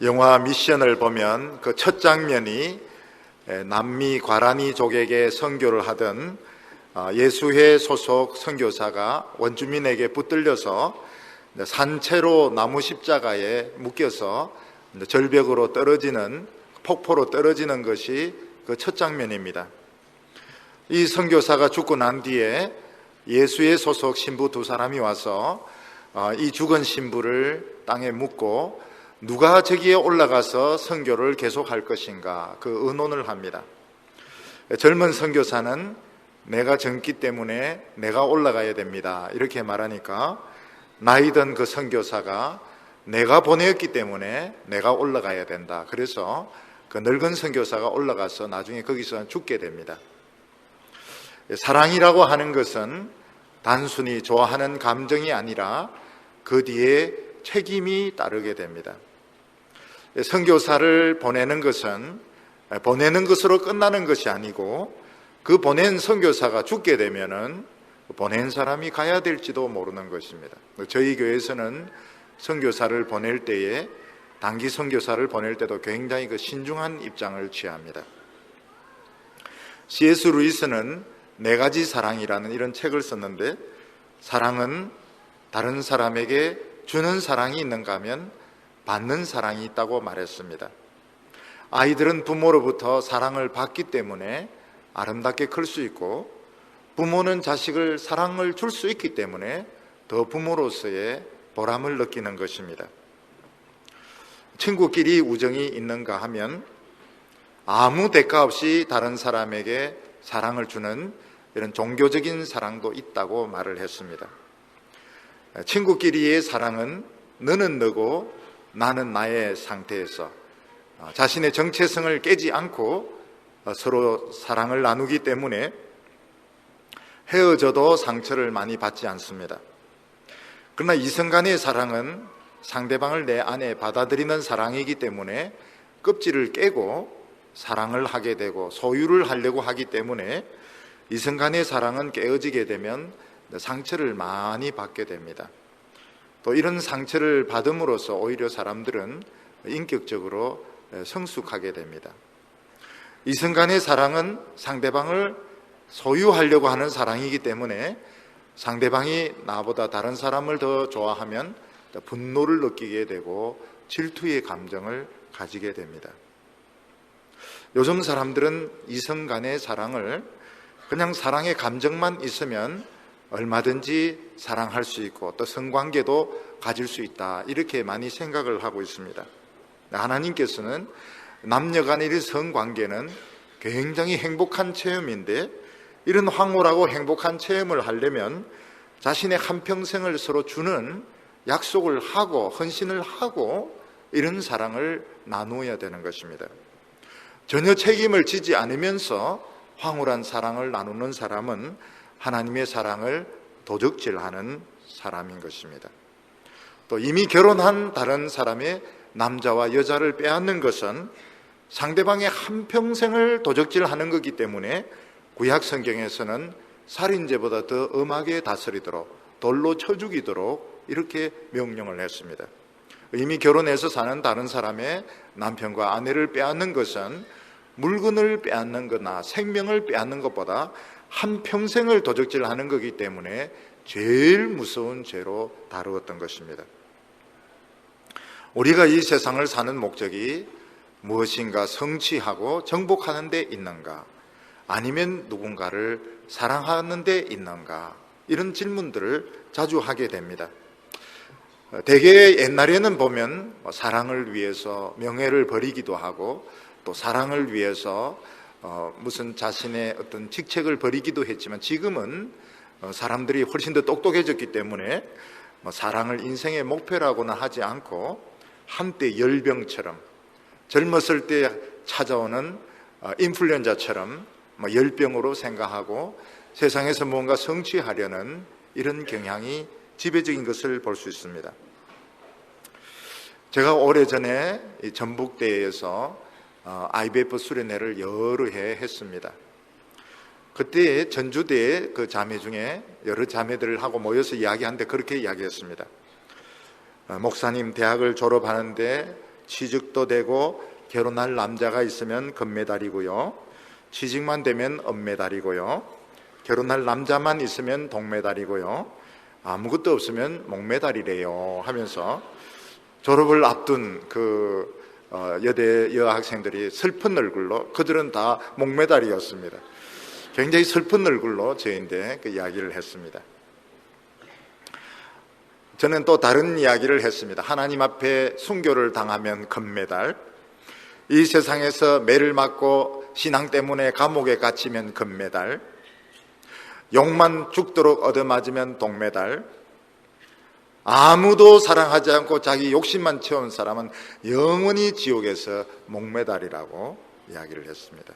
영화 미션을 보면 그 첫 장면이 남미 과라니족에게 선교를 하던 예수회 소속 선교사가 원주민에게 붙들려서 산채로 나무 십자가에 묶여서 절벽으로 떨어지는, 폭포로 떨어지는 것이 그 첫 장면입니다. 이 선교사가 죽고 난 뒤에 예수의 소속 신부 두 사람이 와서 이 죽은 신부를 땅에 묻고 누가 저기에 올라가서 선교를 계속할 것인가 그 의논을 합니다. 젊은 선교사는 내가 젊기 때문에 내가 올라가야 됩니다 이렇게 말하니까, 나이 든 그 선교사가 내가 보내었기 때문에 내가 올라가야 된다, 그래서 그 늙은 선교사가 올라가서 나중에 거기서 죽게 됩니다. 사랑이라고 하는 것은 단순히 좋아하는 감정이 아니라 그 뒤에 책임이 따르게 됩니다. 선교사를 보내는 것은 보내는 것으로 끝나는 것이 아니고, 그 보낸 선교사가 죽게 되면은 보낸 사람이 가야 될지도 모르는 것입니다. 저희 교회에서는 선교사를 보낼 때에, 단기 선교사를 보낼 때도 굉장히 신중한 입장을 취합니다. C.S. 루이스는 네 가지 사랑이라는 이런 책을 썼는데, 사랑은 다른 사람에게 주는 사랑이 있는가 하면 받는 사랑이 있다고 말했습니다. 아이들은 부모로부터 사랑을 받기 때문에 아름답게 클 수 있고, 부모는 자식을 사랑을 줄 수 있기 때문에 더 부모로서의 보람을 느끼는 것입니다. 친구끼리 우정이 있는가 하면 아무 대가 없이 다른 사람에게 사랑을 주는 이런 종교적인 사랑도 있다고 말을 했습니다. 친구끼리의 사랑은 너는 너고 나는 나의 상태에서 자신의 정체성을 깨지 않고 서로 사랑을 나누기 때문에 헤어져도 상처를 많이 받지 않습니다. 그러나 이성 간의 사랑은 상대방을 내 안에 받아들이는 사랑이기 때문에 껍질을 깨고 사랑을 하게 되고 소유를 하려고 하기 때문에 이성 간의 사랑은 깨어지게 되면 상처를 많이 받게 됩니다. 또 이런 상처를 받음으로써 오히려 사람들은 인격적으로 성숙하게 됩니다. 이성 간의 사랑은 상대방을 소유하려고 하는 사랑이기 때문에 상대방이 나보다 다른 사람을 더 좋아하면 분노를 느끼게 되고 질투의 감정을 가지게 됩니다. 요즘 사람들은 이성 간의 사랑을 그냥 사랑의 감정만 있으면 얼마든지 사랑할 수 있고 또 성관계도 가질 수 있다, 이렇게 많이 생각을 하고 있습니다. 하나님께서는 남녀 간의 성관계는 굉장히 행복한 체험인데, 이런 황홀하고 행복한 체험을 하려면 자신의 한평생을 서로 주는 약속을 하고 헌신을 하고 이런 사랑을 나누어야 되는 것입니다. 전혀 책임을 지지 않으면서 황홀한 사랑을 나누는 사람은 하나님의 사랑을 도적질하는 사람인 것입니다. 또 이미 결혼한 다른 사람의 남자와 여자를 빼앗는 것은 상대방의 한평생을 도적질하는 것이기 때문에 구약 성경에서는 살인죄보다 더 엄하게 다스리도록, 돌로 쳐 죽이도록 이렇게 명령을 했습니다. 이미 결혼해서 사는 다른 사람의 남편과 아내를 빼앗는 것은 물건을 빼앗는 거나 생명을 빼앗는 것보다 한평생을 도적질하는 것이기 때문에 제일 무서운 죄로 다루었던 것입니다. 우리가 이 세상을 사는 목적이 무엇인가 성취하고 정복하는 데 있는가, 아니면 누군가를 사랑하는 데 있는가, 이런 질문들을 자주 하게 됩니다. 대개 옛날에는 보면 사랑을 위해서 명예를 버리기도 하고 또 사랑을 위해서 무슨 자신의 어떤 직책을 버리기도 했지만, 지금은 사람들이 훨씬 더 똑똑해졌기 때문에 사랑을 인생의 목표라고는 하지 않고 한때 열병처럼, 젊었을 때 찾아오는 인플루엔자처럼 열병으로 생각하고 세상에서 뭔가 성취하려는 이런 경향이 지배적인 것을 볼 수 있습니다. 제가 오래전에 전북대에서 IBF 수련회를 여러 해 했습니다. 그때 전주대에 그 자매 중에 여러 자매들하고 모여서 이야기하는데 그렇게 이야기했습니다. 목사님, 대학을 졸업하는데 취직도 되고 결혼할 남자가 있으면 금메달이고요, 취직만 되면 은메달이고요, 결혼할 남자만 있으면 동메달이고요, 아무것도 없으면 목메달이래요 하면서 졸업을 앞둔 여대 여학생들이 슬픈 얼굴로, 그들은 다 목메달이었습니다. 굉장히 슬픈 얼굴로 저희한테 그 이야기를 했습니다. 저는 또 다른 이야기를 했습니다. 하나님 앞에 순교를 당하면 금메달, 이 세상에서 매를 맞고 신앙 때문에 감옥에 갇히면 금메달, 욕만 죽도록 얻어맞으면 동메달, 아무도 사랑하지 않고 자기 욕심만 채운 사람은 영원히 지옥에서 목메달이라고 이야기를 했습니다.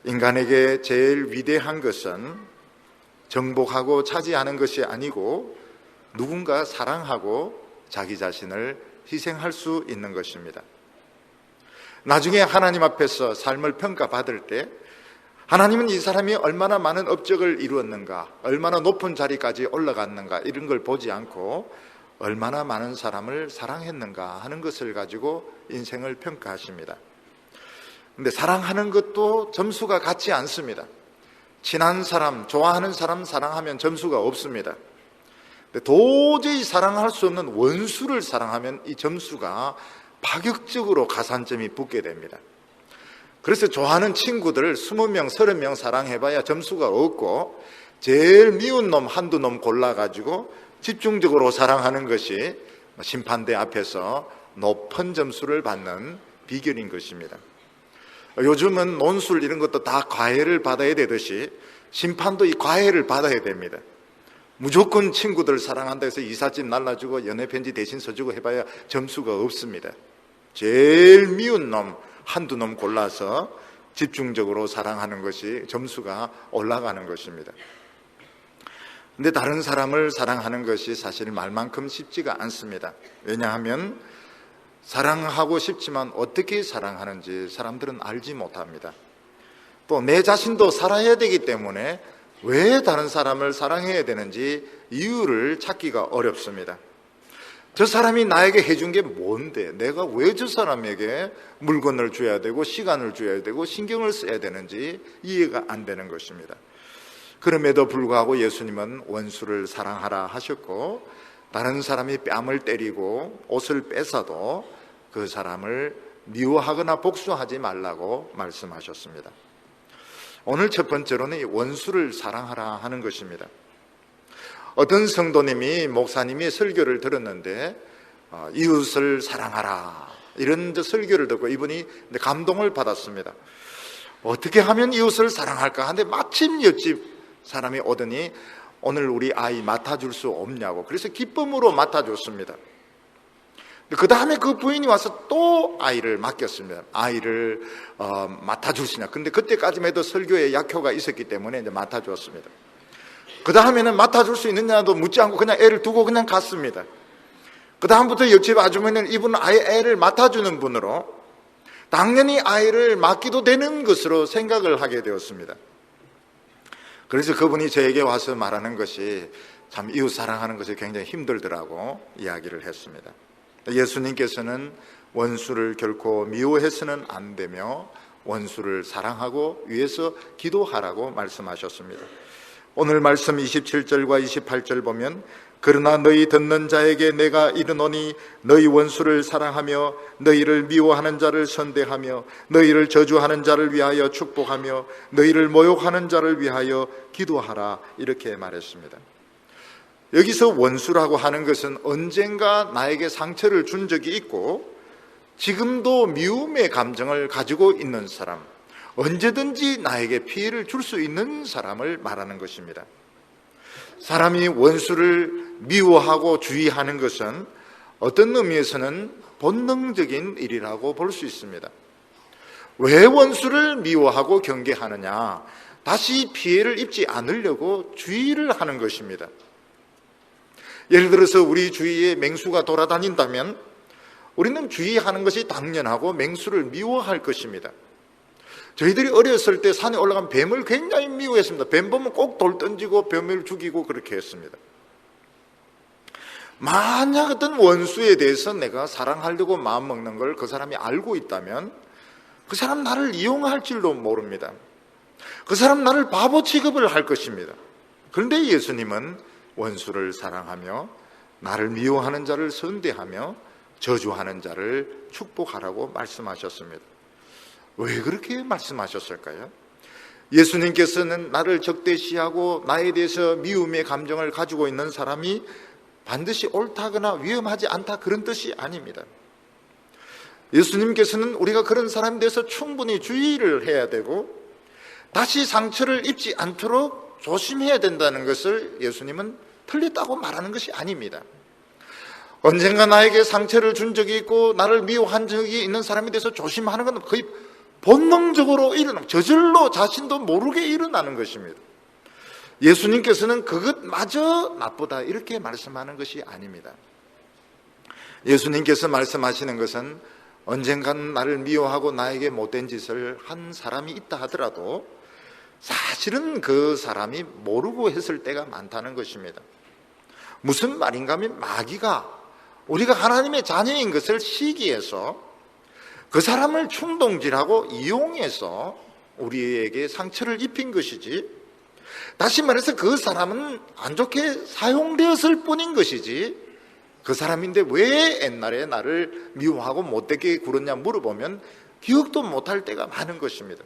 인간에게 제일 위대한 것은 정복하고 차지하는 것이 아니고 누군가 사랑하고 자기 자신을 희생할 수 있는 것입니다. 나중에 하나님 앞에서 삶을 평가받을 때 하나님은 이 사람이 얼마나 많은 업적을 이루었는가, 얼마나 높은 자리까지 올라갔는가, 이런 걸 보지 않고 얼마나 많은 사람을 사랑했는가 하는 것을 가지고 인생을 평가하십니다. 근데 사랑하는 것도 점수가 같지 않습니다. 친한 사람, 좋아하는 사람 사랑하면 점수가 없습니다. 근데 도저히 사랑할 수 없는 원수를 사랑하면 이 점수가 파격적으로 가산점이 붙게 됩니다. 그래서 좋아하는 친구들을 20명, 30명 사랑해봐야 점수가 없고, 제일 미운 놈 한두 놈 골라가지고 집중적으로 사랑하는 것이 심판대 앞에서 높은 점수를 받는 비결인 것입니다. 요즘은 논술 이런 것도 다 과외를 받아야 되듯이 심판도 이 과외를 받아야 됩니다. 무조건 친구들 사랑한다 해서 이삿짐 날라주고 연애편지 대신 써주고 해봐야 점수가 없습니다. 제일 미운 놈 한두 놈 골라서 집중적으로 사랑하는 것이 점수가 올라가는 것입니다. 근데 다른 사람을 사랑하는 것이 사실 말만큼 쉽지가 않습니다. 왜냐하면 사랑하고 싶지만 어떻게 사랑하는지 사람들은 알지 못합니다. 또 내 자신도 살아야 되기 때문에 왜 다른 사람을 사랑해야 되는지 이유를 찾기가 어렵습니다. 저 사람이 나에게 해준 게 뭔데, 내가 왜 저 사람에게 물건을 줘야 되고 시간을 줘야 되고 신경을 써야 되는지 이해가 안 되는 것입니다. 그럼에도 불구하고 예수님은 원수를 사랑하라 하셨고, 다른 사람이 뺨을 때리고 옷을 뺏어도 그 사람을 미워하거나 복수하지 말라고 말씀하셨습니다. 오늘 첫 번째로는 이 원수를 사랑하라 하는 것입니다. 어떤 성도님이 목사님이 설교를 들었는데 이웃을 사랑하라 이런 설교를 듣고 이분이 감동을 받았습니다. 어떻게 하면 이웃을 사랑할까 하는데 마침 옆집 사람이 오더니 오늘 우리 아이 맡아줄 수 없냐고, 그래서 기쁨으로 맡아줬습니다. 그 다음에 그 부인이 와서 또 아이를 맡겼습니다. 아이를 맡아줄 수 있냐. 근데 그때까지만 해도 설교에 약효가 있었기 때문에 이제 맡아주었습니다. 그 다음에는 맡아줄 수 있느냐도 묻지 않고 그냥 애를 두고 그냥 갔습니다. 그 다음부터 옆집 아주머니는 이분은 아예 애를 맡아주는 분으로 당연히 아이를 맡기도 되는 것으로 생각을 하게 되었습니다. 그래서 그분이 저에게 와서 말하는 것이 참 이웃 사랑하는 것이 굉장히 힘들더라고 이야기를 했습니다. 예수님께서는 원수를 결코 미워해서는 안 되며 원수를 사랑하고 위해서 기도하라고 말씀하셨습니다. 오늘 말씀 27절과 28절 보면 그러나 너희 듣는 자에게 내가 이르노니 너희 원수를 사랑하며 너희를 미워하는 자를 선대하며 너희를 저주하는 자를 위하여 축복하며 너희를 모욕하는 자를 위하여 기도하라, 이렇게 말했습니다. 여기서 원수라고 하는 것은 언젠가 나에게 상처를 준 적이 있고 지금도 미움의 감정을 가지고 있는 사람, 언제든지 나에게 피해를 줄 수 있는 사람을 말하는 것입니다. 사람이 원수를 미워하고 주의하는 것은 어떤 의미에서는 본능적인 일이라고 볼 수 있습니다. 왜 원수를 미워하고 경계하느냐? 다시 피해를 입지 않으려고 주의를 하는 것입니다. 예를 들어서 우리 주위에 맹수가 돌아다닌다면 우리는 주의하는 것이 당연하고 맹수를 미워할 것입니다. 저희들이 어렸을 때 산에 올라간 뱀을 굉장히 미워했습니다. 뱀 보면 꼭 돌 던지고 뱀을 죽이고 그렇게 했습니다. 만약 어떤 원수에 대해서 내가 사랑하려고 마음먹는 걸 그 사람이 알고 있다면 그 사람 나를 이용할 줄도 모릅니다. 그 사람 나를 바보 취급을 할 것입니다. 그런데 예수님은 원수를 사랑하며 나를 미워하는 자를 선대하며 저주하는 자를 축복하라고 말씀하셨습니다. 왜 그렇게 말씀하셨을까요? 예수님께서는 나를 적대시하고 나에 대해서 미움의 감정을 가지고 있는 사람이 반드시 옳다거나 위험하지 않다, 그런 뜻이 아닙니다. 예수님께서는 우리가 그런 사람에 대해서 충분히 주의를 해야 되고 다시 상처를 입지 않도록 조심해야 된다는 것을 예수님은 틀렸다고 말하는 것이 아닙니다. 언젠가 나에게 상처를 준 적이 있고 나를 미워한 적이 있는 사람에 대해서 조심하는 건 거의 본능적으로 일어나는, 저절로 자신도 모르게 일어나는 것입니다. 예수님께서는 그것마저 나쁘다 이렇게 말씀하는 것이 아닙니다. 예수님께서 말씀하시는 것은 언젠간 나를 미워하고 나에게 못된 짓을 한 사람이 있다 하더라도 사실은 그 사람이 모르고 했을 때가 많다는 것입니다. 무슨 말인가 하면 마귀가 우리가 하나님의 자녀인 것을 시기해서 그 사람을 충동질하고 이용해서 우리에게 상처를 입힌 것이지, 다시 말해서 그 사람은 안 좋게 사용되었을 뿐인 것이지, 그 사람인데 왜 옛날에 나를 미워하고 못되게 굴었냐 물어보면 기억도 못할 때가 많은 것입니다.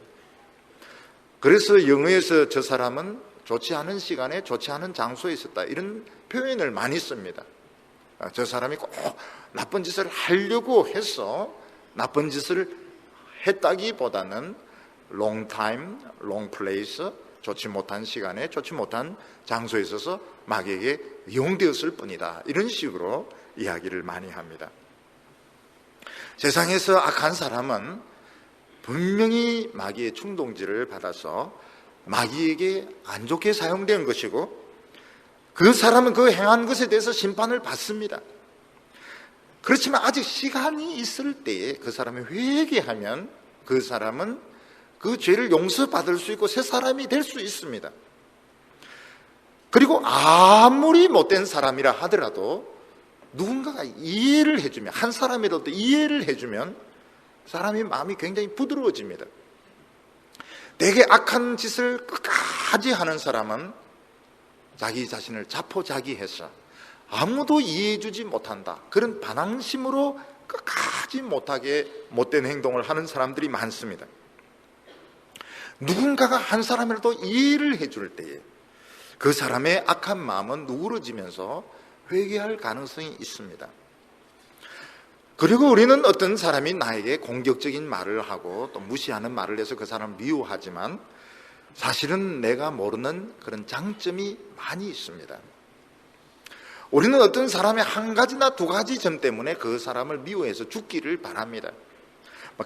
그래서 영어에서 저 사람은 좋지 않은 시간에 좋지 않은 장소에 있었다 이런 표현을 많이 씁니다. 저 사람이 꼭 나쁜 짓을 하려고 해서 나쁜 짓을 했다기보다는 long time, long place, 좋지 못한 시간에 좋지 못한 장소에 있어서 마귀에게 이용되었을 뿐이다, 이런 식으로 이야기를 많이 합니다. 세상에서 악한 사람은 분명히 마귀의 충동질을 받아서 마귀에게 안 좋게 사용된 것이고 그 사람은 그 행한 것에 대해서 심판을 받습니다. 그렇지만 아직 시간이 있을 때에 그 사람이 회개하면 그 사람은 그 죄를 용서받을 수 있고 새 사람이 될 수 있습니다. 그리고 아무리 못된 사람이라 하더라도 누군가가 이해를 해주면, 한 사람이라도 이해를 해주면 사람이 마음이 굉장히 부드러워집니다. 되게 악한 짓을 끝까지 하는 사람은 자기 자신을 자포자기해서 아무도 이해해주지 못한다, 그런 반항심으로 끝까지 못하게 못된 행동을 하는 사람들이 많습니다. 누군가가 한 사람이라도 이해를 해줄 때에 그 사람의 악한 마음은 누그러지면서 회개할 가능성이 있습니다. 그리고 우리는 어떤 사람이 나에게 공격적인 말을 하고 또 무시하는 말을 해서 그 사람을 미워하지만 사실은 내가 모르는 그런 장점이 많이 있습니다. 우리는 어떤 사람의 한 가지나 두 가지 점 때문에 그 사람을 미워해서 죽기를 바랍니다.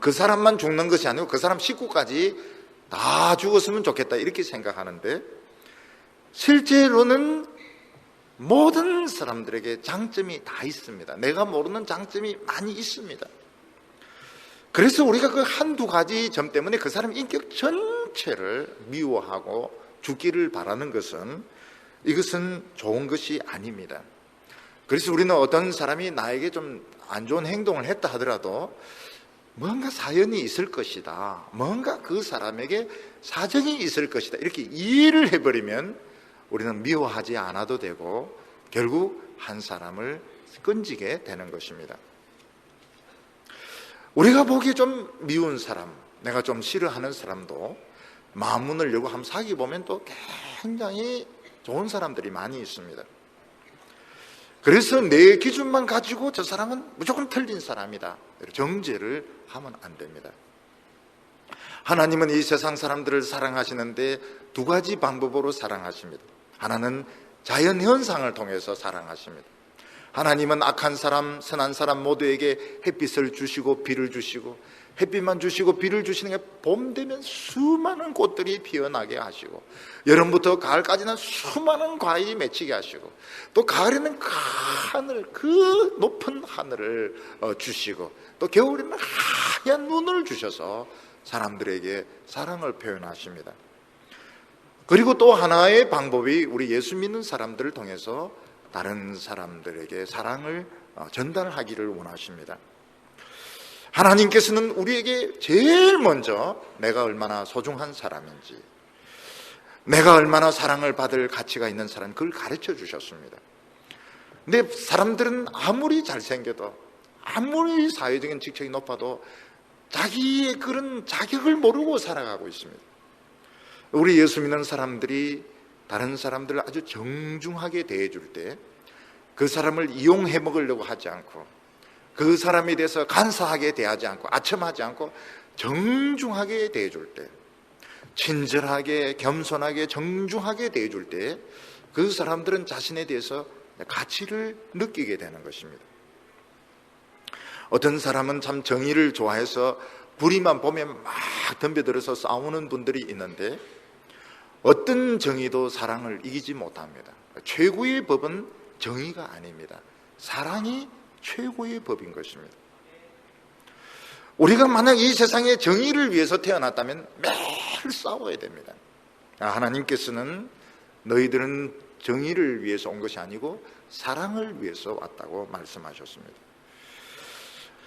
그 사람만 죽는 것이 아니고 그 사람 식구까지 다 죽었으면 좋겠다 이렇게 생각하는데, 실제로는 모든 사람들에게 장점이 다 있습니다. 내가 모르는 장점이 많이 있습니다. 그래서 우리가 그 한두 가지 점 때문에 그 사람 인격 전체를 미워하고 죽기를 바라는 것은, 이것은 좋은 것이 아닙니다. 그래서 우리는 어떤 사람이 나에게 좀 안 좋은 행동을 했다 하더라도 뭔가 사연이 있을 것이다, 뭔가 그 사람에게 사정이 있을 것이다 이렇게 이해를 해버리면 우리는 미워하지 않아도 되고 결국 한 사람을 끈지게 되는 것입니다. 우리가 보기에 좀 미운 사람, 내가 좀 싫어하는 사람도 마음문을 열고 한번 사귀어보면 또 굉장히 좋은 사람들이 많이 있습니다. 그래서 내 기준만 가지고 저 사람은 무조건 틀린 사람이다 정죄를 하면 안 됩니다. 하나님은 이 세상 사람들을 사랑하시는데 두 가지 방법으로 사랑하십니다. 하나는 자연현상을 통해서 사랑하십니다. 하나님은 악한 사람, 선한 사람 모두에게 햇빛을 주시고 비를 주시고, 햇빛만 주시고 비를 주시는 게 봄 되면 수많은 꽃들이 피어나게 하시고, 여름부터 가을까지는 수많은 과일이 맺히게 하시고, 또 가을에는 하늘, 그 높은 하늘을 주시고, 또 겨울에는 하얀 눈을 주셔서 사람들에게 사랑을 표현하십니다. 그리고 또 하나의 방법이 우리 예수 믿는 사람들을 통해서 다른 사람들에게 사랑을 전달하기를 원하십니다. 하나님께서는 우리에게 제일 먼저 내가 얼마나 소중한 사람인지, 내가 얼마나 사랑을 받을 가치가 있는 사람, 그걸 가르쳐 주셨습니다. 근데 사람들은 아무리 잘생겨도, 아무리 사회적인 직책이 높아도 자기의 그런 자격을 모르고 살아가고 있습니다. 우리 예수 믿는 사람들이 다른 사람들을 아주 정중하게 대해줄 때, 그 사람을 이용해 먹으려고 하지 않고, 그 사람에 대해서 간사하게 대하지 않고, 아첨하지 않고 정중하게 대해줄 때, 친절하게, 겸손하게, 정중하게 대해줄 때, 그 사람들은 자신에 대해서 가치를 느끼게 되는 것입니다. 어떤 사람은 참 정의를 좋아해서 불의만 보면 막 덤벼들어서 싸우는 분들이 있는데, 어떤 정의도 사랑을 이기지 못합니다. 최고의 법은 정의가 아닙니다. 사랑이 최고의 법인 것입니다. 우리가 만약 이 세상에 정의를 위해서 태어났다면 매일 싸워야 됩니다. 하나님께서는 너희들은 정의를 위해서 온 것이 아니고 사랑을 위해서 왔다고 말씀하셨습니다.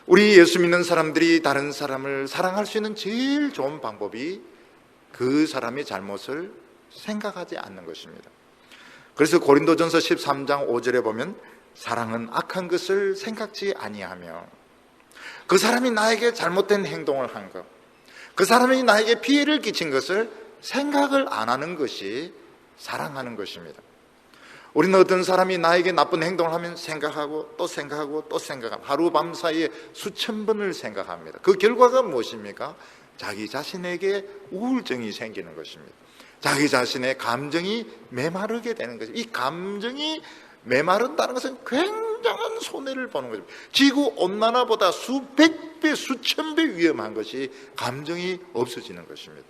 우리 예수 믿는 사람들이 다른 사람을 사랑할 수 있는 제일 좋은 방법이 그 사람의 잘못을 생각하지 않는 것입니다. 그래서 고린도전서 13장 5절에 보면 사랑은 악한 것을 생각지 아니하며, 그 사람이 나에게 잘못된 행동을 한 것, 그 사람이 나에게 피해를 끼친 것을 생각을 안 하는 것이 사랑하는 것입니다. 우리는 어떤 사람이 나에게 나쁜 행동을 하면 생각하고 또 생각하고 또 생각하고 하루밤 사이에 수천 번을 생각합니다. 그 결과가 무엇입니까? 자기 자신에게 우울증이 생기는 것입니다. 자기 자신의 감정이 메마르게 되는 것입니다. 이 감정이 메마른다는 것은 굉장한 손해를 보는 것입니다. 지구온난화보다 수백 배, 수천 배 위험한 것이 감정이 없어지는 것입니다.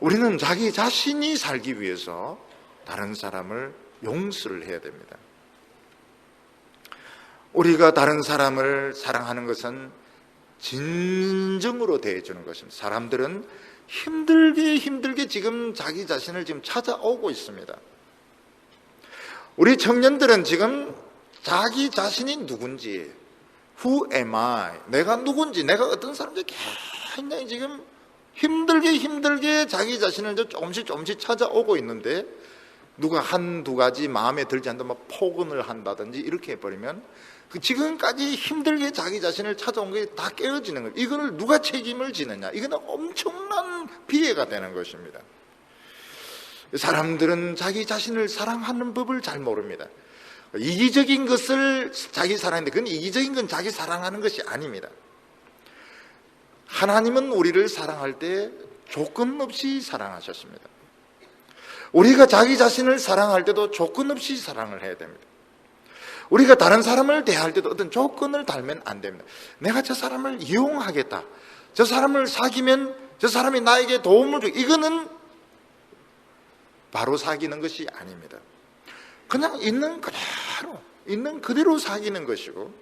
우리는 자기 자신이 살기 위해서 다른 사람을 용서를 해야 됩니다. 우리가 다른 사람을 사랑하는 것은 진정으로 대해주는 것입니다. 사람들은 힘들게 지금 자기 자신을 지금 찾아오고 있습니다. 우리 청년들은 지금 자기 자신이 누군지, Who am I? 내가 누군지, 내가 어떤 사람인지 굉장히 지금 힘들게 자기 자신을 조금씩 찾아오고 있는데, 누가 한두 가지 마음에 들지 않는다, 막 폭언을 한다든지 이렇게 해버리면 그 지금까지 힘들게 자기 자신을 찾아온 게 다 깨어지는 거예요. 이거를 누가 책임을 지느냐, 이거는 엄청난 피해가 되는 것입니다. 사람들은 자기 자신을 사랑하는 법을 잘 모릅니다. 이기적인 것을 자기 사랑하는데, 그건 이기적인 건 자기 사랑하는 것이 아닙니다. 하나님은 우리를 사랑할 때 조건 없이 사랑하셨습니다. 우리가 자기 자신을 사랑할 때도 조건 없이 사랑을 해야 됩니다. 우리가 다른 사람을 대할 때도 어떤 조건을 달면 안 됩니다. 내가 저 사람을 이용하겠다, 저 사람을 사귀면 저 사람이 나에게 도움을 줘, 이거는 바로 사귀는 것이 아닙니다. 그냥 있는 그대로 사귀는 것이고,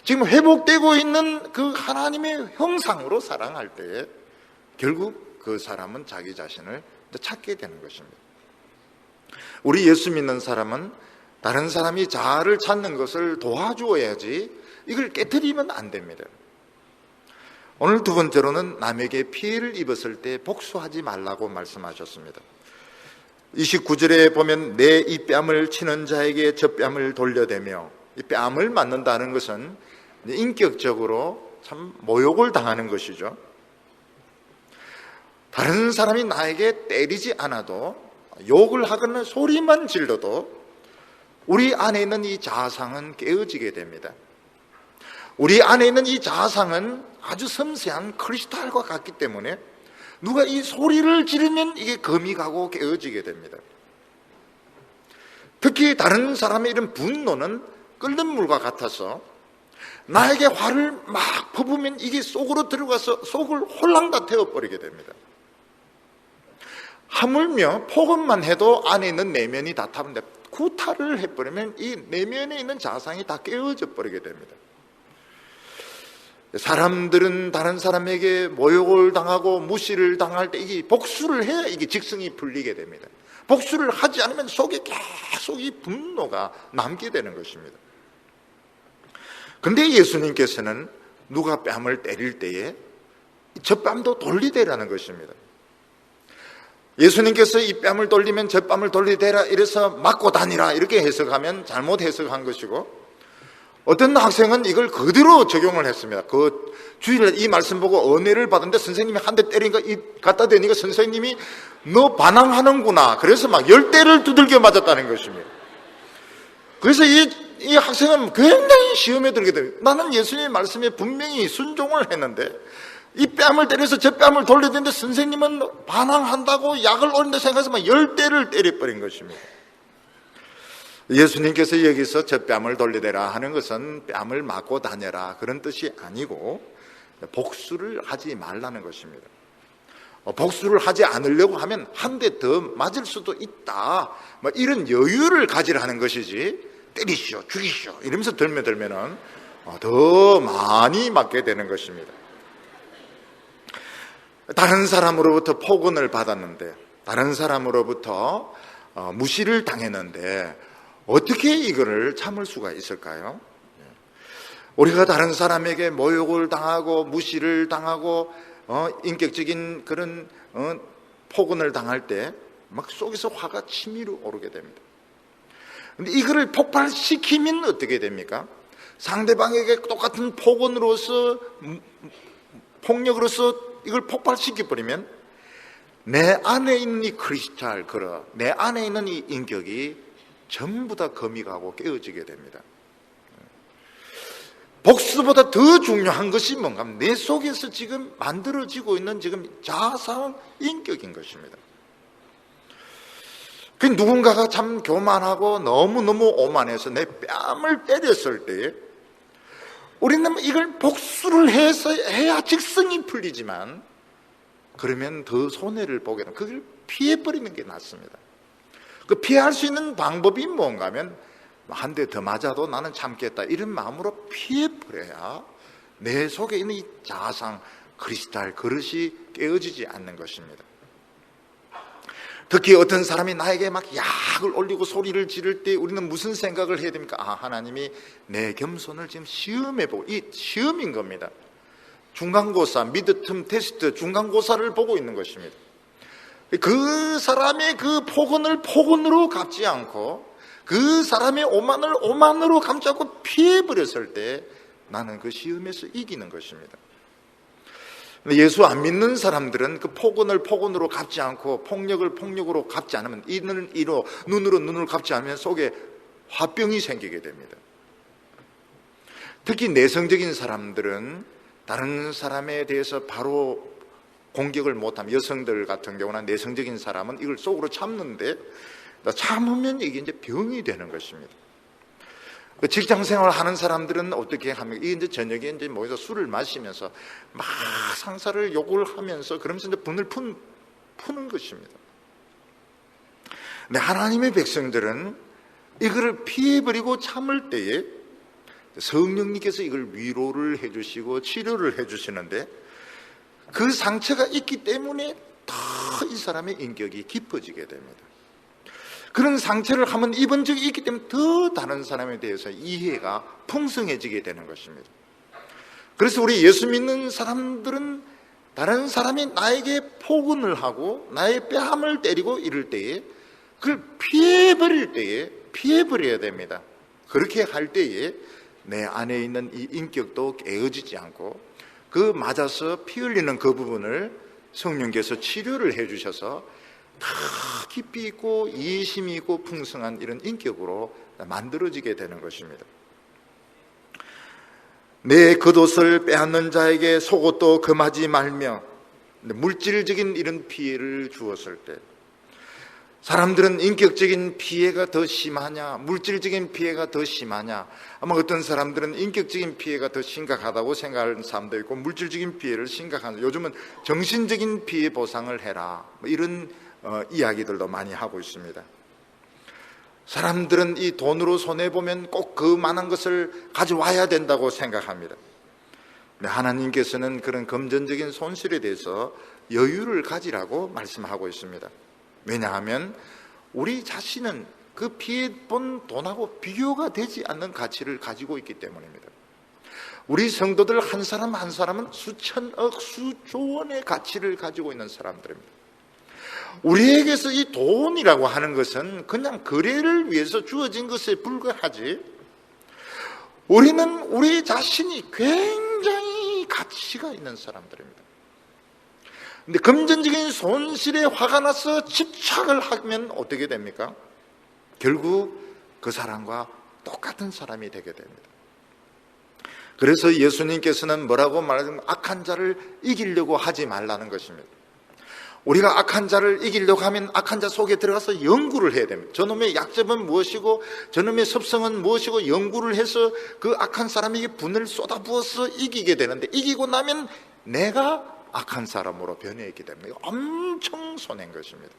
지금 회복되고 있는 그 하나님의 형상으로 사랑할 때 결국 그 사람은 자기 자신을 찾게 되는 것입니다. 우리 예수 믿는 사람은 다른 사람이 자아를 찾는 것을 도와주어야지 이걸 깨트리면 안 됩니다. 오늘 두 번째로는 남에게 피해를 입었을 때 복수하지 말라고 말씀하셨습니다. 29절에 보면 내 이 뺨을 치는 자에게 저 뺨을 돌려대며, 이 뺨을 맞는다는 것은 인격적으로 참 모욕을 당하는 것이죠. 다른 사람이 나에게 때리지 않아도, 욕을 하거나 소리만 질러도 우리 안에 있는 이 자아상은 깨어지게 됩니다. 우리 안에 있는 이 자아상은 아주 섬세한 크리스탈과 같기 때문에 누가 이 소리를 지르면 이게 금이 가고 깨어지게 됩니다. 특히 다른 사람의 이런 분노는 끓는 물과 같아서 나에게 화를 막 퍼부으면 이게 속으로 들어가서 속을 홀랑 다 태워버리게 됩니다. 하물며 폭언만 해도 안에 있는 내면이 다 타는데, 구타를 해버리면 이 내면에 있는 자상이 다 깨어져 버리게 됩니다. 사람들은 다른 사람에게 모욕을 당하고 무시를 당할 때 이게 복수를 해야 이게 직성이 풀리게 됩니다. 복수를 하지 않으면 속에 계속 이 분노가 남게 되는 것입니다. 그런데 예수님께서는 누가 뺨을 때릴 때에 저 뺨도 돌리되라는 것입니다. 예수님께서 이 뺨을 돌리면 저 뺨을 돌리되라 이래서 맞고 다니라 이렇게 해석하면 잘못 해석한 것이고, 어떤 학생은 이걸 그대로 적용을 했습니다. 그 주일날 이 말씀 보고 은혜를 받았는데 선생님이 한 대 때리니까 갖다 대니까 선생님이 너 반항하는구나, 그래서 막 10대를 두들겨 맞았다는 것입니다. 그래서 이 학생은 굉장히 시험에 들게 됩니다. 나는 예수님의 말씀에 분명히 순종을 했는데 이 뺨을 때려서 저 뺨을 돌려대는데 선생님은 반항한다고 약을 올린다 생각해서 막 10대를 때려버린 것입니다. 예수님께서 여기서 저 뺨을 돌려대라 하는 것은 뺨을 맞고 다녀라 그런 뜻이 아니고 복수를 하지 말라는 것입니다. 복수를 하지 않으려고 하면 한 대 더 맞을 수도 있다, 뭐 이런 여유를 가지라는 것이지, 때리시오 죽이시오 이러면서 들면은 더 많이 맞게 되는 것입니다. 다른 사람으로부터 폭언을 받았는데, 다른 사람으로부터 무시를 당했는데 어떻게 이거를 참을 수가 있을까요? 우리가 다른 사람에게 모욕을 당하고 무시를 당하고 인격적인 그런 폭언을 당할 때 막 속에서 화가 치밀어 오르게 됩니다. 근데 이거를 폭발시키면 어떻게 됩니까? 상대방에게 똑같은 폭언으로서, 폭력으로서 이걸 폭발시켜버리면 내 안에 있는 이 크리스탈 걸어, 내 안에 있는 이 인격이 전부 다 거미 가고 깨어지게 됩니다. 복수보다 더 중요한 것이 뭔가, 내 속에서 지금 만들어지고 있는 지금 자아상 인격인 것입니다. 그 누군가가 참 교만하고 너무너무 오만해서 내 뺨을 때렸을 때 우리는 이걸 복수를 해야 직성이 풀리지만, 그러면 더 손해를 보게 되면 그걸 피해버리는 게 낫습니다. 그 피할 수 있는 방법이 뭔가 하면 한 대 더 맞아도 나는 참겠다 이런 마음으로 피해버려야 내 속에 있는 이 자아상 크리스탈 그릇이 깨어지지 않는 것입니다. 특히 어떤 사람이 나에게 막 약을 올리고 소리를 지를 때 우리는 무슨 생각을 해야 됩니까? 하나님이 내 겸손을 지금 시험해보고, 이 시험인 겁니다. 중간고사, 미드텀 테스트, 중간고사를 보고 있는 것입니다. 그 사람의 그 폭언을 폭언으로 갚지 않고 그 사람의 오만을 오만으로 갚지 않고 피해버렸을 때 나는 그 시험에서 이기는 것입니다. 예수 안 믿는 사람들은 그 폭언을 폭언으로 갚지 않고 폭력을 폭력으로 갚지 않으면, 이는 이로 눈으로 눈을 갚지 않으면 속에 화병이 생기게 됩니다. 특히 내성적인 사람들은 다른 사람에 대해서 바로 공격을 못하면, 여성들 같은 경우는 내성적인 사람은 이걸 속으로 참는데 참으면 이게 이제 병이 되는 것입니다. 직장 생활 하는 사람들은 어떻게 하면, 이게 이제 저녁에 이제 모여서 술을 마시면서 막 상사를 욕을 하면서 그러면서 이제 분을 푸는 것입니다. 근데 하나님의 백성들은 이거를 피해버리고 참을 때에 성령님께서 이걸 위로를 해주시고 치료를 해주시는데, 그 상처가 있기 때문에 더 이 사람의 인격이 깊어지게 됩니다. 그런 상처를 한번 입은 적이 있기 때문에 더 다른 사람에 대해서 이해가 풍성해지게 되는 것입니다. 그래서 우리 예수 믿는 사람들은 다른 사람이 나에게 폭언을 하고 나의 뺨을 때리고 이럴 때에 그걸 피해버려야 됩니다. 그렇게 할 때에 내 안에 있는 이 인격도 깨어지지 않고 그 맞아서 피 흘리는 그 부분을 성령께서 치료를 해주셔서 더 깊이 있고 이해심이 있고 풍성한 이런 인격으로 만들어지게 되는 것입니다. 내 겉옷을 빼앗는 자에게 속옷도 금하지 말며, 물질적인 이런 피해를 주었을 때 사람들은 인격적인 피해가 더 심하냐, 물질적인 피해가 더 심하냐, 아마 어떤 사람들은 인격적인 피해가 더 심각하다고 생각하는 사람도 있고 물질적인 피해를 심각한, 요즘은 정신적인 피해 보상을 해라 이런 이야기들도 많이 하고 있습니다. 사람들은 이 돈으로 손해보면 꼭 그만한 것을 가져와야 된다고 생각합니다. 근데 하나님께서는 그런 금전적인 손실에 대해서 여유를 가지라고 말씀하고 있습니다. 왜냐하면 우리 자신은 그 피해 본 돈하고 비교가 되지 않는 가치를 가지고 있기 때문입니다. 우리 성도들 한 사람 한 사람은 수천억, 수조 원의 가치를 가지고 있는 사람들입니다. 우리에게서 이 돈이라고 하는 것은 그냥 거래를 위해서 주어진 것에 불과하지, 우리는 우리 자신이 굉장히 가치가 있는 사람들입니다. 근데 금전적인 손실에 화가 나서 집착을 하면 어떻게 됩니까? 결국 그 사람과 똑같은 사람이 되게 됩니다. 그래서 예수님께서는 뭐라고 말하면 악한 자를 이기려고 하지 말라는 것입니다. 우리가 악한 자를 이기려고 하면 악한 자 속에 들어가서 연구를 해야 됩니다. 저놈의 약점은 무엇이고 저놈의 습성은 무엇이고 연구를 해서 그 악한 사람에게 분을 쏟아부어서 이기게 되는데, 이기고 나면 내가 악한 사람으로 변해있기 때문에 엄청 손해인 것입니다.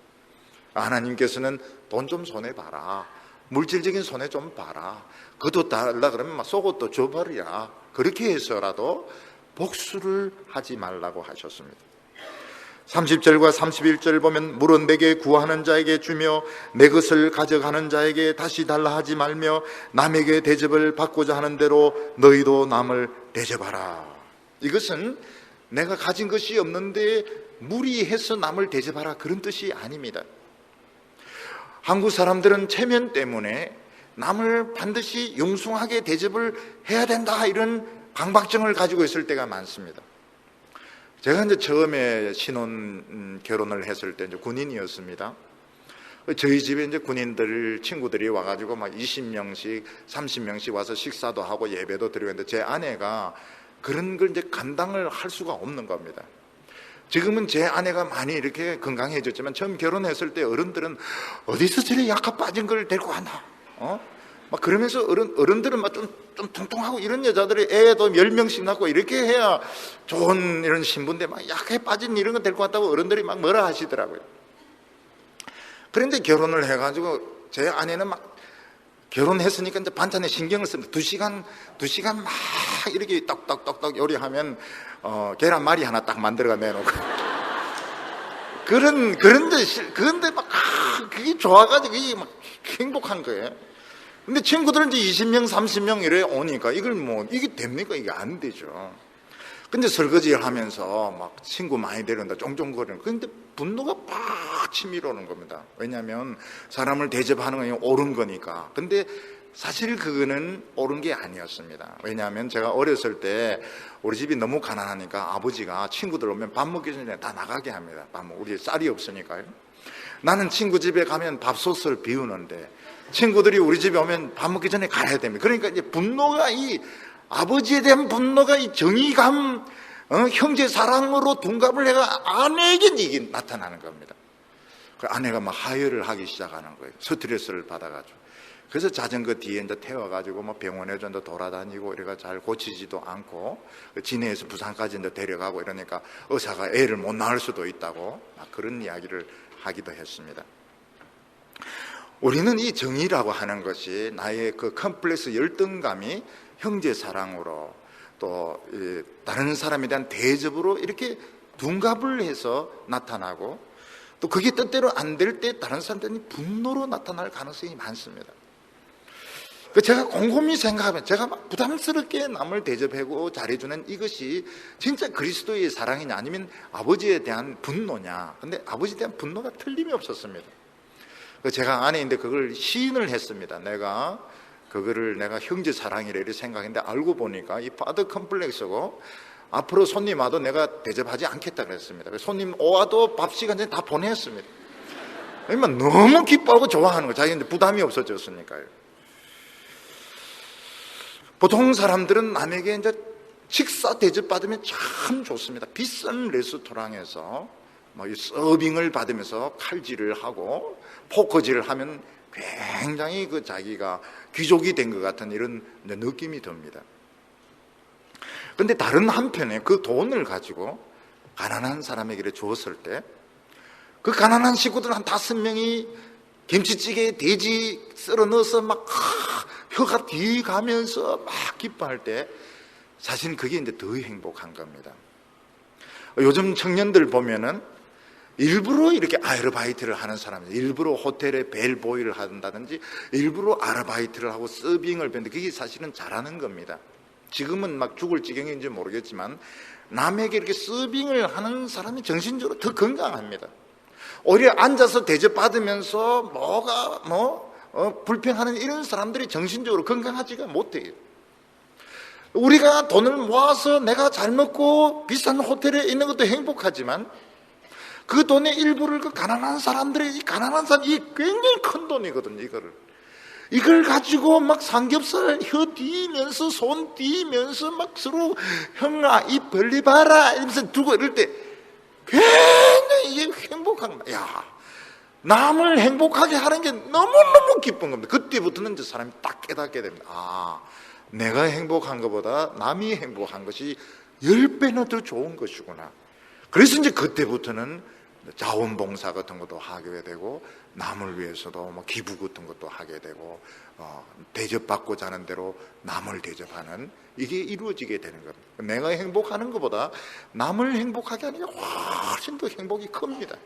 하나님께서는 돈 좀 손해봐라, 물질적인 손해 좀 봐라, 그도 달라 그러면 막 속옷도 줘버리라, 그렇게 해서라도 복수를 하지 말라고 하셨습니다. 30절과 31절 보면 물은 내게 구하는 자에게 주며 내 것을 가져가는 자에게 다시 달라 하지 말며 남에게 대접을 받고자 하는 대로 너희도 남을 대접하라. 이것은 내가 가진 것이 없는데 무리해서 남을 대접하라, 그런 뜻이 아닙니다. 한국 사람들은 체면 때문에 남을 반드시 융숭하게 대접을 해야 된다, 이런 강박증을 가지고 있을 때가 많습니다. 제가 이제 처음에 신혼 결혼을 했을 때 이제 군인이었습니다. 저희 집에 이제 군인들 친구들이 와가지고 막 20명씩 30명씩 와서 식사도 하고 예배도 드리고 했는데, 제 아내가 그런 걸 이제 감당을 할 수가 없는 겁니다. 지금은 제 아내가 많이 이렇게 건강해졌지만 처음 결혼했을 때 어른들은 어디서 저래 약간 빠진 걸 데리고 왔나? 막 그러면서 어른들은 막 좀 통통하고 이런 여자들이 애도 10명씩 낳고 이렇게 해야 좋은 이런 신부인데 막 약해 빠진 이런 거 데리고 왔다고 어른들이 막 뭐라 하시더라고요. 그런데 결혼을 해가지고 제 아내는 막 결혼했으니까 이제 반찬에 신경을 씁니다. 2시간 막 이렇게 떡떡떡떡 요리하면 계란말이 하나 딱 만들어가 내놓고 그런데 막 그게 좋아가지고 이게 막 행복한 거예요. 근데 친구들은 이제 20명 30명 이래 오니까 이걸 뭐 이게 됩니까? 이게 안 되죠. 근데 설거지를 하면서 막 친구 많이 데려온다 쫑쫑거리는, 그런데 분노가 팍 치밀어 오는 겁니다. 왜냐하면 사람을 대접하는 건 옳은 거니까. 근데 사실 그거는 옳은 게 아니었습니다. 왜냐하면 제가 어렸을 때 우리 집이 너무 가난하니까 아버지가 친구들 오면 밥 먹기 전에 다 나가게 합니다. 우리 쌀이 없으니까요. 나는 친구 집에 가면 밥솥을 비우는데 친구들이 우리 집에 오면 밥 먹기 전에 가야 됩니다. 그러니까 이제 분노가, 이 아버지에 대한 분노가 이 정의감, 형제 사랑으로 둔갑을 해가 아내에게 이게 나타나는 겁니다. 그 아내가 막 하혈을 하기 시작하는 거예요. 스트레스를 받아가지고. 그래서 자전거 뒤에 이제 태워가지고 뭐 병원에 좀 더 돌아다니고 이래가 잘 고치지도 않고 진해에서 부산까지 이제 데려가고 이러니까 의사가 애를 못 낳을 수도 있다고 막 그런 이야기를 하기도 했습니다. 우리는 이 정의라고 하는 것이 나의 그 컴플렉스 열등감이 형제 사랑으로 또 다른 사람에 대한 대접으로 이렇게 둔갑을 해서 나타나고, 또 그게 뜻대로 안 될 때 다른 사람들이 분노로 나타날 가능성이 많습니다. 제가 곰곰이 생각하면 제가 막 부담스럽게 남을 대접하고 잘해주는 이것이 진짜 그리스도의 사랑이냐 아니면 아버지에 대한 분노냐. 근데 아버지에 대한 분노가 틀림이 없었습니다. 제가 아내인데 그걸 시인을 했습니다. 내가 형제 사랑이라 이렇게 생각했는데 알고 보니까 이 파더 컴플렉스고, 앞으로 손님 와도 내가 대접하지 않겠다 그랬습니다. 손님 와도 밥 시간 전에 다 보냈습니다. 왜냐면 너무 기뻐하고 좋아하는 거예요. 자기는 부담이 없어졌으니까요. 보통 사람들은 남에게 이제 식사 대접 받으면 참 좋습니다. 비싼 레스토랑에서 뭐 서빙을 받으면서 칼질을 하고 포커질을 하면 굉장히 그 자기가 귀족이 된 것 같은 이런 느낌이 듭니다. 그런데 다른 한편에 그 돈을 가지고 가난한 사람에게 주었을 때 그 가난한 식구들 한 5명이 김치찌개에 돼지 썰어 넣어서 막 혀가 뒤가면서 막 기뻐할 때 사실 그게 이제 더 행복한 겁니다. 요즘 청년들 보면은 일부러 이렇게 아르바이트를 하는 사람들, 일부러 호텔에 벨보이를 한다든지 일부러 아르바이트를 하고 서빙을 배는데 그게 사실은 잘하는 겁니다. 지금은 막 죽을 지경인지 모르겠지만 남에게 이렇게 서빙을 하는 사람이 정신적으로 더 건강합니다. 오히려 앉아서 대접받으면서 불평하는 이런 사람들이 정신적으로 건강하지가 못해요. 우리가 돈을 모아서 내가 잘 먹고 비싼 호텔에 있는 것도 행복하지만 그 돈의 일부를 그 가난한 사람들이 굉장히 큰 돈이거든요. 이걸 가지고 막 삼겹살 혀 뒤면서 손 뒤면서 막 서로 형아 입 벌리 봐라 이러면서 두고 이럴 때 굉장히 이게 행복한 거야. 남을 행복하게 하는 게 너무너무 기쁜 겁니다. 그때부터는 이제 사람이 딱 깨닫게 됩니다. 내가 행복한 것보다 남이 행복한 것이 10배나 더 좋은 것이구나. 그래서 이제 그때부터는 자원봉사 같은 것도 하게 되고 남을 위해서도 기부 같은 것도 하게 되고 대접받고자 하는 대로 남을 대접하는 이게 이루어지게 되는 겁니다. 내가 행복하는 것보다 남을 행복하게 하는 게 훨씬 더 행복이 큽니다.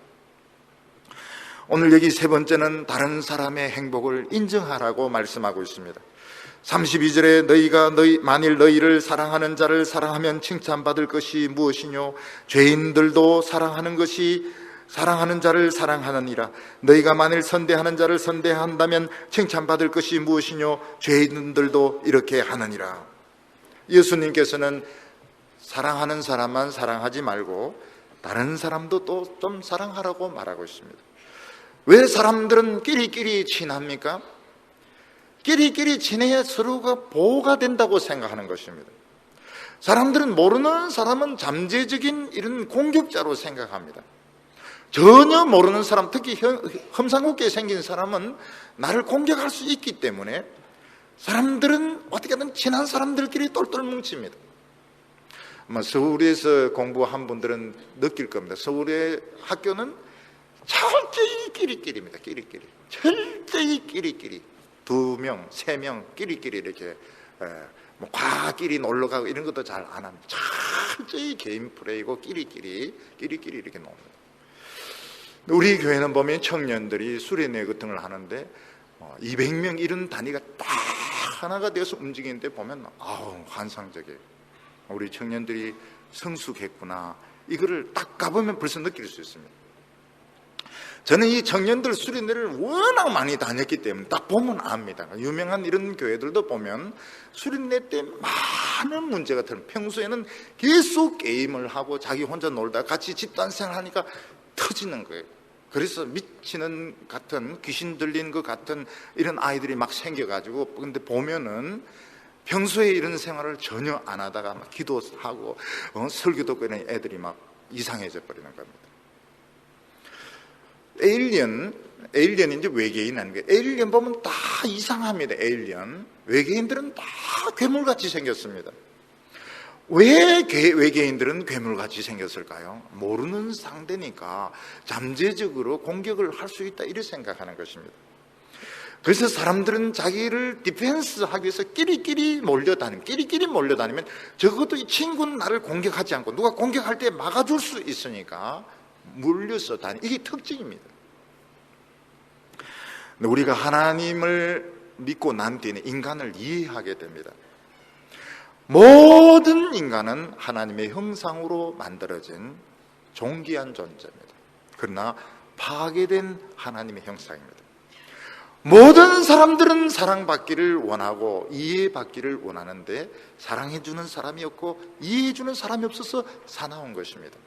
오늘 여기 세 번째는 다른 사람의 행복을 인정하라고 말씀하고 있습니다. 32절에 만일 너희를 사랑하는 자를 사랑하면 칭찬받을 것이 무엇이뇨? 죄인들도 사랑하는 자를 사랑하느니라. 너희가 만일 선대하는 자를 선대한다면 칭찬받을 것이 무엇이뇨? 죄인들도 이렇게 하느니라. 예수님께서는 사랑하는 사람만 사랑하지 말고 다른 사람도 또 좀 사랑하라고 말하고 있습니다. 왜 사람들은 끼리끼리 친합니까? 끼리끼리 친해야 서로가 보호가 된다고 생각하는 것입니다. 사람들은 모르는 사람은 잠재적인 이런 공격자로 생각합니다. 전혀 모르는 사람, 특히 험상궂게 생긴 사람은 나를 공격할 수 있기 때문에 사람들은 어떻게든 친한 사람들끼리 똘똘 뭉칩니다. 서울에서 공부한 분들은 느낄 겁니다. 서울의 학교는 철저히 끼리끼리입니다. 끼리끼리. 철저히 끼리끼리. 2명, 3명 끼리끼리 이렇게 과끼리 놀러 가고 이런 것도 잘 안 합니다. 철저히 개인 플레이고 끼리끼리 이렇게 놉니다. 우리 교회는 보면 청년들이 수련회 같은 걸 하는데 200명 이런 단위가 딱 하나가 되어서 움직이는데 보면 환상적이에요. 우리 청년들이 성숙했구나. 이거를 딱 가보면 벌써 느낄 수 있습니다. 저는 이 청년들 수련회를 워낙 많이 다녔기 때문에 딱 보면 압니다. 유명한 이런 교회들도 보면 수련회 때 많은 문제가 터져요. 평소에는 계속 게임을 하고 자기 혼자 놀다가 같이 집단생활 하니까 터지는 거예요. 그래서 미치는 같은 귀신 들린 것 같은 이런 아이들이 막 생겨가지고 근데 보면은 평소에 이런 생활을 전혀 안 하다가 막 기도하고 설교도 듣고 이런 애들이 막 이상해져 버리는 겁니다. 에일리언이 이제 외계인 아닌가요? 에일리언 보면 다 이상합니다. 에일리언. 외계인들은 다 괴물같이 생겼습니다. 왜 외계인들은 괴물같이 생겼을까요? 모르는 상대니까 잠재적으로 공격을 할 수 있다 이렇게 생각하는 것입니다. 그래서 사람들은 자기를 디펜스하기 위해서 끼리끼리 몰려다니면 적어도 이 친구는 나를 공격하지 않고 누가 공격할 때 막아줄 수 있으니까 물려서 이게 특징입니다. 우리가 하나님을 믿고 난 뒤에는 인간을 이해하게 됩니다. 모든 인간은 하나님의 형상으로 만들어진 존귀한 존재입니다. 그러나 파괴된 하나님의 형상입니다. 모든 사람들은 사랑받기를 원하고 이해받기를 원하는데 사랑해주는 사람이 없고 이해해주는 사람이 없어서 사나운 것입니다.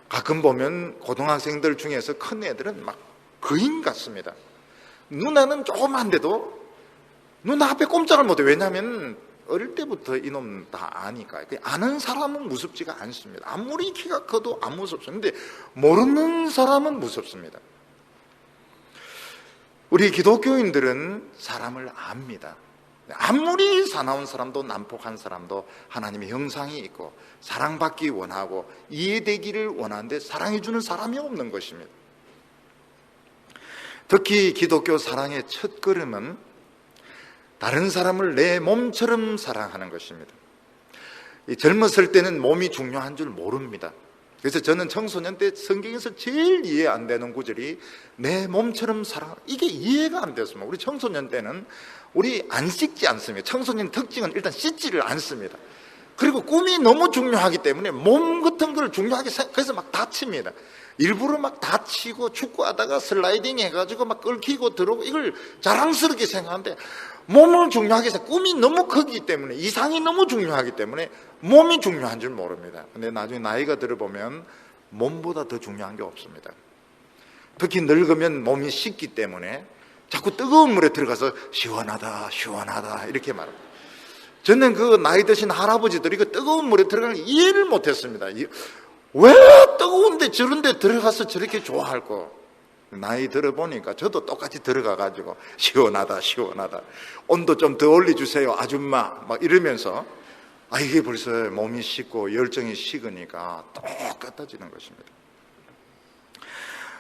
가끔 보면 고등학생들 중에서 큰 애들은 막 거인 같습니다. 누나는 조그만데도 누나 앞에 꼼짝을 못해요. 왜냐하면 어릴 때부터 이놈 다 아니까. 아는 사람은 무섭지가 않습니다. 아무리 키가 커도 안 무섭습니다. 근데 모르는 사람은 무섭습니다. 우리 기독교인들은 사람을 압니다. 아무리 사나운 사람도 난폭한 사람도 하나님의 형상이 있고 사랑받기 원하고 이해되기를 원하는데 사랑해주는 사람이 없는 것입니다. 특히 기독교 사랑의 첫 걸음은 다른 사람을 내 몸처럼 사랑하는 것입니다. 젊었을 때는 몸이 중요한 줄 모릅니다. 그래서 저는 청소년 때 성경에서 제일 이해 안 되는 구절이 내 몸처럼 사랑, 이게 이해가 안 됐습니다. 우리 청소년 때는 우리 안 씻지 않습니다. 청소년 특징은 일단 씻지를 않습니다. 그리고 꿈이 너무 중요하기 때문에 몸 같은 걸 중요하게 생각해서 막 다칩니다. 일부러 막 다치고 축구하다가 슬라이딩 해가지고 막 끓기고 들어오고 이걸 자랑스럽게 생각하는데, 몸을 중요하게 해서 꿈이 너무 크기 때문에, 이상이 너무 중요하기 때문에 몸이 중요한 줄 모릅니다. 근데 나중에 나이가 들어보면 몸보다 더 중요한 게 없습니다. 특히 늙으면 몸이 식기 때문에 자꾸 뜨거운 물에 들어가서 시원하다 시원하다 이렇게 말합니다. 저는 그 나이 드신 할아버지들이 그 뜨거운 물에 들어가는 걸 이해를 못했습니다. 왜 뜨거운데 저런 데 들어가서 저렇게 좋아할까? 나이 들어보니까 저도 똑같이 들어가가지고 시원하다 시원하다, 온도 좀 더 올려주세요 아줌마 막 이러면서, 이게 벌써 몸이 식고 열정이 식으니까 똑같아지는 것입니다.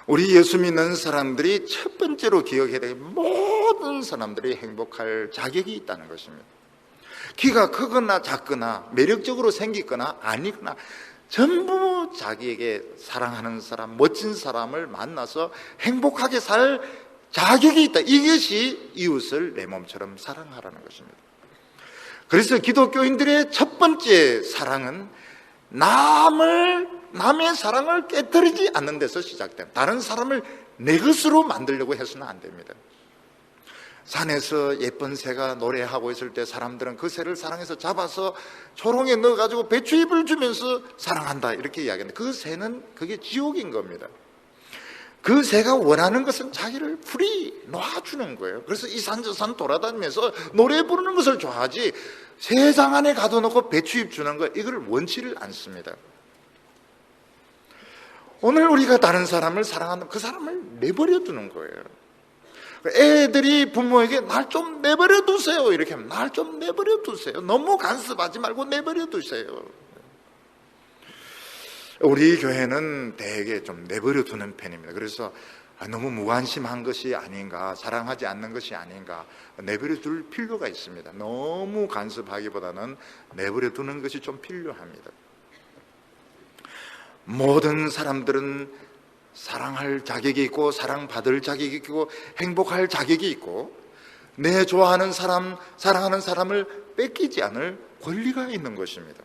우리 예수 믿는 사람들이 첫 번째로 기억해야 될, 모든 사람들이 행복할 자격이 있다는 것입니다. 키가 크거나 작거나 매력적으로 생기거나 아니거나 전부 자기에게 사랑하는 사람, 멋진 사람을 만나서 행복하게 살 자격이 있다. 이것이 이웃을 내 몸처럼 사랑하라는 것입니다. 그래서 기독교인들의 첫 번째 사랑은 남의 사랑을 깨뜨리지 않는 데서 시작됩니다. 다른 사람을 내 것으로 만들려고 해서는 안 됩니다. 산에서 예쁜 새가 노래하고 있을 때 사람들은 그 새를 사랑해서 잡아서 초롱에 넣어가지고 배추잎을 주면서 사랑한다 이렇게 이야기하는데, 그 새는 그게 지옥인 겁니다. 그 새가 원하는 것은 자기를 풀이 놔주는 거예요. 그래서 이 산 저 산 돌아다니면서 노래 부르는 것을 좋아하지, 새장 안에 가둬놓고 배추잎 주는 거, 이걸 원치를 않습니다. 오늘 우리가 다른 사람을 사랑한다면 그 사람을 내버려 두는 거예요. 애들이 부모에게 날 좀 내버려 두세요 이렇게 하면, 날 좀 내버려 두세요, 너무 간섭하지 말고 내버려 두세요. 우리 교회는 대개 좀 내버려 두는 편입니다. 그래서 너무 무관심한 것이 아닌가, 사랑하지 않는 것이 아닌가, 내버려 둘 필요가 있습니다. 너무 간섭하기보다는 내버려 두는 것이 좀 필요합니다. 모든 사람들은 사랑할 자격이 있고 사랑받을 자격이 있고 행복할 자격이 있고, 내 좋아하는 사람, 사랑하는 사람을 뺏기지 않을 권리가 있는 것입니다.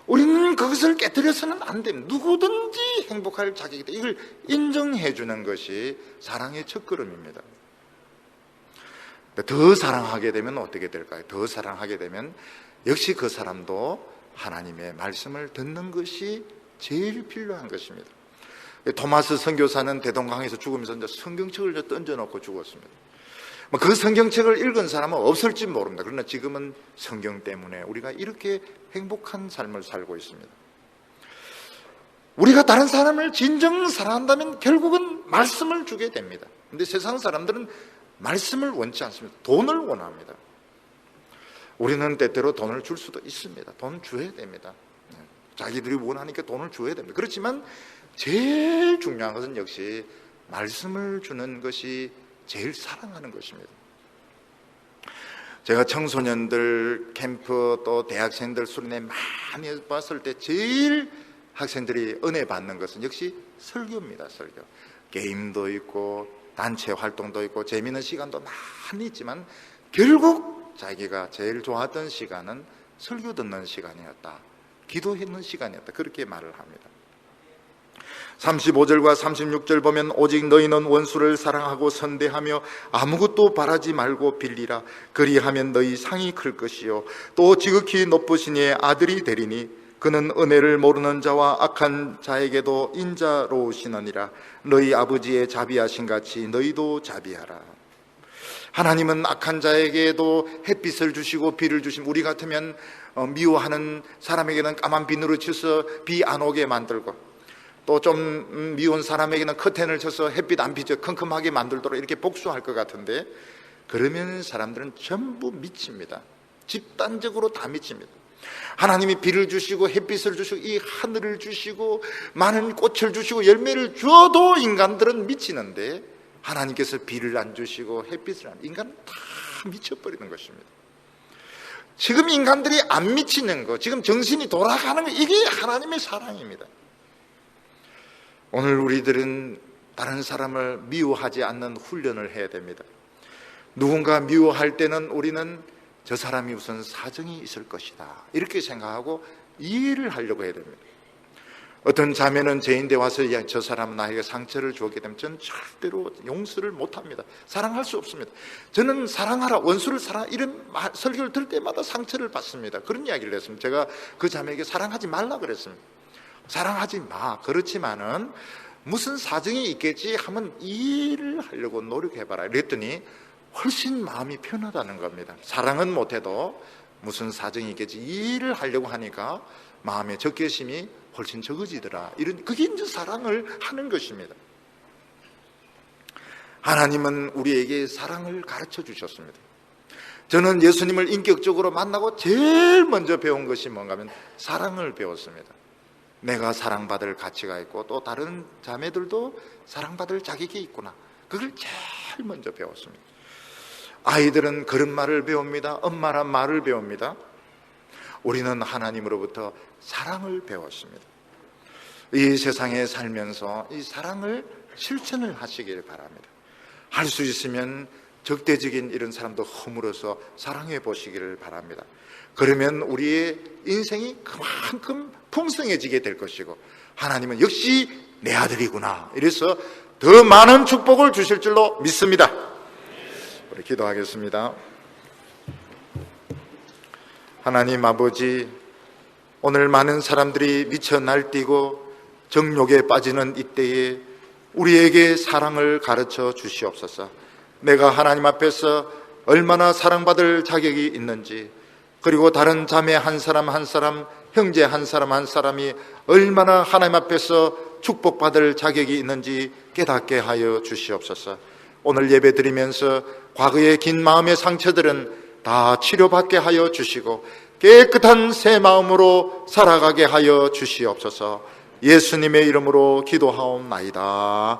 우리는 그것을 깨뜨려서는 안 됩니다. 누구든지 행복할 자격이 있다. 이걸 인정해 주는 것이 사랑의 첫걸음입니다. 더 사랑하게 되면 어떻게 될까요? 더 사랑하게 되면 역시 그 사람도 하나님의 말씀을 듣는 것이 제일 필요한 것입니다. 토마스 선교사는 대동강에서 죽으면서 이제 성경책을 던져놓고 죽었습니다. 그 성경책을 읽은 사람은 없을지 모릅니다. 그러나 지금은 성경 때문에 우리가 이렇게 행복한 삶을 살고 있습니다. 우리가 다른 사람을 진정 사랑한다면 결국은 말씀을 주게 됩니다. 그런데 세상 사람들은 말씀을 원치 않습니다. 돈을 원합니다. 우리는 때때로 돈을 줄 수도 있습니다. 돈 줘야 됩니다. 자기들이 원하니까 돈을 줘야 됩니다. 그렇지만 제일 중요한 것은 역시 말씀을 주는 것이 제일 사랑하는 것입니다. 제가 청소년들 캠프 또 대학생들 수련회 많이 봤을 때 제일 학생들이 은혜 받는 것은 역시 설교입니다. 설교. 게임도 있고 단체 활동도 있고 재미있는 시간도 많이 있지만 결국 자기가 제일 좋아했던 시간은 설교 듣는 시간이었다, 기도하는 시간이었다, 그렇게 말을 합니다. 35절과 36절 보면 오직 너희는 원수를 사랑하고 선대하며 아무것도 바라지 말고 빌리라. 그리하면 너희 상이 클 것이요 또 지극히 높으신 이의 아들이 되리니 그는 은혜를 모르는 자와 악한 자에게도 인자로우시느니라. 너희 아버지의 자비하신 같이 너희도 자비하라. 하나님은 악한 자에게도 햇빛을 주시고 비를 주시면, 우리 같으면 미워하는 사람에게는 까만 비늘을 쳐서 비 안 오게 만들고, 또 좀 미운 사람에게는 커튼을 쳐서 햇빛 안 비쳐 컴컴하게 만들도록 이렇게 복수할 것 같은데, 그러면 사람들은 전부 미칩니다. 집단적으로 다 미칩니다. 하나님이 비를 주시고 햇빛을 주시고 이 하늘을 주시고 많은 꽃을 주시고 열매를 주어도 인간들은 미치는데, 하나님께서 비를 안 주시고 햇빛을 안, 인간은 다 미쳐버리는 것입니다. 지금 인간들이 안 미치는 거, 지금 정신이 돌아가는 거, 이게 하나님의 사랑입니다. 오늘 우리들은 다른 사람을 미워하지 않는 훈련을 해야 됩니다. 누군가 미워할 때는 우리는 저 사람이 무슨 사정이 있을 것이다 이렇게 생각하고 이해를 하려고 해야 됩니다. 어떤 자매는 저인데 와서 저 사람은 나에게 상처를 주었기 때문에 저는 절대로 용서를 못합니다. 사랑할 수 없습니다. 저는 사랑하라, 원수를 사랑, 이런 설교를 들을 때마다 상처를 받습니다. 그런 이야기를 했습니다. 제가 그 자매에게 사랑하지 말라 그랬습니다. 사랑하지 마. 그렇지만은 무슨 사정이 있겠지 하면 이해를 하려고 노력해봐라 이랬더니 훨씬 마음이 편하다는 겁니다. 사랑은 못해도 무슨 사정이 있겠지 이해를 하려고 하니까 마음의 적개심이 훨씬 적어지더라. 그게 이제 사랑을 하는 것입니다. 하나님은 우리에게 사랑을 가르쳐 주셨습니다. 저는 예수님을 인격적으로 만나고 제일 먼저 배운 것이 뭔가 하면 사랑을 배웠습니다. 내가 사랑받을 가치가 있고 또 다른 자매들도 사랑받을 자격이 있구나. 그걸 제일 먼저 배웠습니다. 아이들은 그런 말을 배웁니다. 엄마란 말을 배웁니다. 우리는 하나님으로부터 사랑을 배웠습니다. 이 세상에 살면서 이 사랑을 실천을 하시길 바랍니다. 할 수 있으면 적대적인 이런 사람도 허물어서 사랑해 보시기를 바랍니다. 그러면 우리의 인생이 그만큼 풍성해지게 될 것이고 하나님은 역시 내 아들이구나 이래서 더 많은 축복을 주실 줄로 믿습니다. 우리 기도하겠습니다. 하나님 아버지, 오늘 많은 사람들이 미쳐 날뛰고 정욕에 빠지는 이때에 우리에게 사랑을 가르쳐 주시옵소서. 내가 하나님 앞에서 얼마나 사랑받을 자격이 있는지, 그리고 다른 자매 한 사람 한 사람, 형제 한 사람 한 사람이 얼마나 하나님 앞에서 축복받을 자격이 있는지 깨닫게 하여 주시옵소서. 오늘 예배 드리면서 과거의 긴 마음의 상처들은 다 치료받게 하여 주시고 깨끗한 새 마음으로 살아가게 하여 주시옵소서. 예수님의 이름으로 기도하옵나이다.